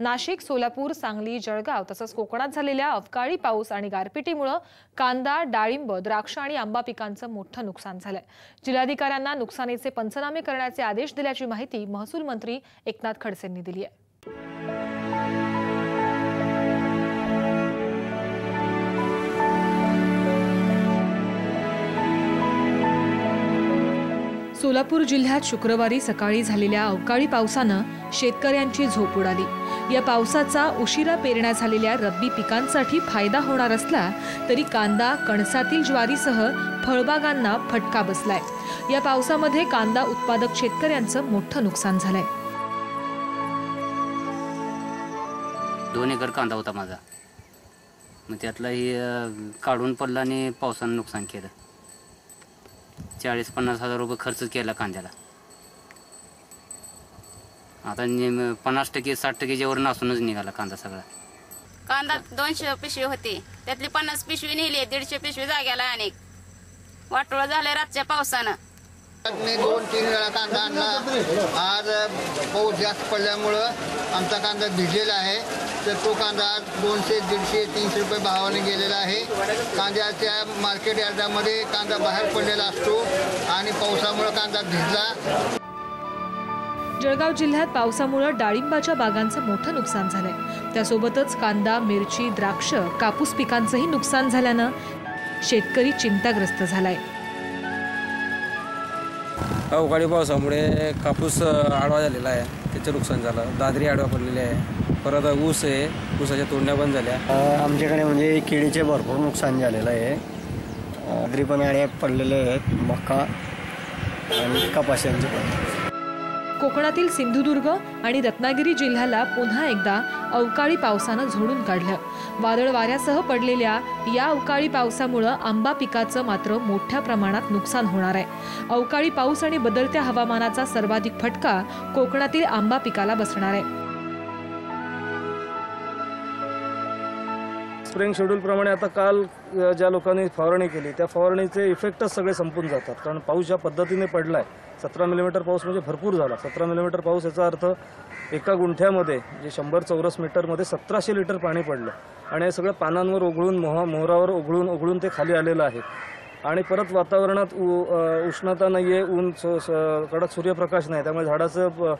नाशिक, सोलापूर, सांगली, जळगाव तसंच कोकणात झालेल्या अवकाळी पाऊस आणि गारपिटीमुळे कांदा, डाळिंब, द्राक्ष आणि आंबा पिकांचं मोठं नुकसान झालंय। जिल्हाधिकाऱ्यांना नुकसानीचे पंचनामे करण्याचे आदेश दिल्याची माहिती महसूल मंत्री एकनाथ खडसेंनी दिली आहे। सोलापूर जिल्ह्यात शुक्रवारी सकाळी झालेल्या अवकाळी पावसानं शेतकऱ्यांची झोप उडाली। या पावसाचा उशिरा पेरण्या झालेल्या रब्बी पिकांसाठी फायदा होणार असला तरी कांदा, कणसातील ज्वारीसह फळबागांना फटका बसलाय। या पावसामध्ये कांदा उत्पादक शेतकऱ्यांचं मोठं नुकसान झालंय। 2 एकर कांदा होता माझा, मग त्यातलाही काढून पडला आणि पावसानं नुकसान केलं। 40-50 हजार रुपये खर्च केला कांद्याला। आता 50% 60% वर नासूनच निघाला कांदा सगळा। कांदा 200 पिशवी होती, त्यातली 50 पिशवी नेली, 150 पिशवी जाग्याला अनेक वाटोळं झालंय रातच्या पावसानं। मी 2-3 वेळा कांदा आणला। आज पाऊस जास्त पडल्यामुळं आमचा कांदा भिजलेला आहे, तर तो कांदा 200, 150, 300 रुपये भावाने गेलेला आहे। कांद्याच्या मार्केट यार्डामध्ये कांदा बाहेर पडलेला असतो आणि पावसामुळे कांदा भिजला। जळगाव जिल्ह्यात पावसामुळे डाळिंबाच्या बागांचं मोठं नुकसान झालंय। त्यासोबतच कांदा, मिरची, द्राक्ष, कापूस पिकांचंही नुकसान झाल्यानं शेतकरी चिंताग्रस्त झालाय। अवकाळी पावसामुळे कापूस आडवा झालेला आहे, त्याचं नुकसान झालं। दादरी आडवा पडलेली आहे, परत ऊस आहे, ऊसाच्या तोडण्या बंद झाल्या। आमच्याकडे म्हणजे केळीचे भरपूर नुकसान झालेलं आहे। दादरी पण आड्या पडलेले आहेत, मका आणि कपाशांचे पण। कोकणातील सिंधुदुर्ग आणि रत्नागिरी जिल्ह्याला पुन्हा एकदा अवकाळी पावसानं झोडून काढलं। वादळ वाऱ्यासह पडलेल्या या अवकाळी पावसामुळे आंबा पिकाचं मात्र मोठ्या प्रमाणात नुकसान होणार आहे। अवकाळी पाऊस आणि बदलत्या हवामानाचा सर्वाधिक फटका कोकणातील आंबा पिकाला बसणार आहे। स्प्रिंग शेड्यूल प्रमाणे आता काल ज्या लोकांनी फवारणी केली त्या फवारणीचे इफेक्टच सगळे संपून जातात, कारण पाऊस ज्या पद्धतीने पडलाय 17 मिलीमीटर पाऊस म्हणजे भरपूर झाला। 17 मिलीमीटर पाऊस याचा अर्थ एका गुंठ्यामध्ये जे 100 चौरस मीटरमध्ये 1700 लिटर पाणी पडलं आणि हे सगळं पानांवर ओघळून मोहरावर ओघळून ते खाली आलेलं आहे। आणि परत वातावरणात उष्णता नाही आहे, ऊन कडक सूर्यप्रकाश नाही, त्यामुळे झाडाचं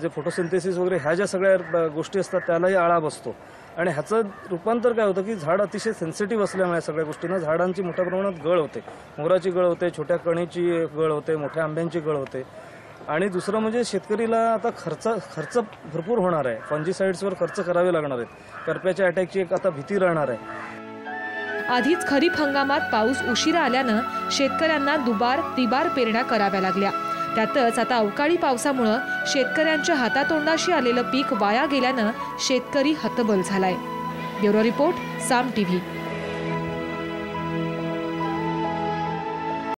जे फोटोसिंथेसिस वगैरे ह्या ज्या सगळ्या गोष्टी असतात त्यालाही आळा बसतो। आणि ह्याचं रूपांतर काय होतं की झाड अतिशय सेन्सिटिव्ह असल्यामुळे सगळ्या गोष्टींना झाडांची मोठ्या प्रमाणात गळ होते। मोहराची गळ होते, छोट्या कणीची गळ होते, मोठ्या आंब्यांची गळ होते। आणि दुसरं म्हणजे शेतकरीला आता खर्च भरपूर होणार आहे। फंजीसाइड्सवर खर्च करावे लागणार आहेत, करप्याच्या अटॅकची एक आता भीती राहणार आहे। आधीच खरीप हंगामात पाऊस उशिरा आल्यानं शेतकऱ्यांना दुबार तिबार पेरण्या कराव्या लागल्या। त्यातच आता अवकाळी पावसामुळे शेतकऱ्यांच्या हातातोंडाशी आलेलं पीक वाया गेल्यानं शेतकरी हतबल झालाय। ब्युरो रिपोर्ट, साम टीव्ही।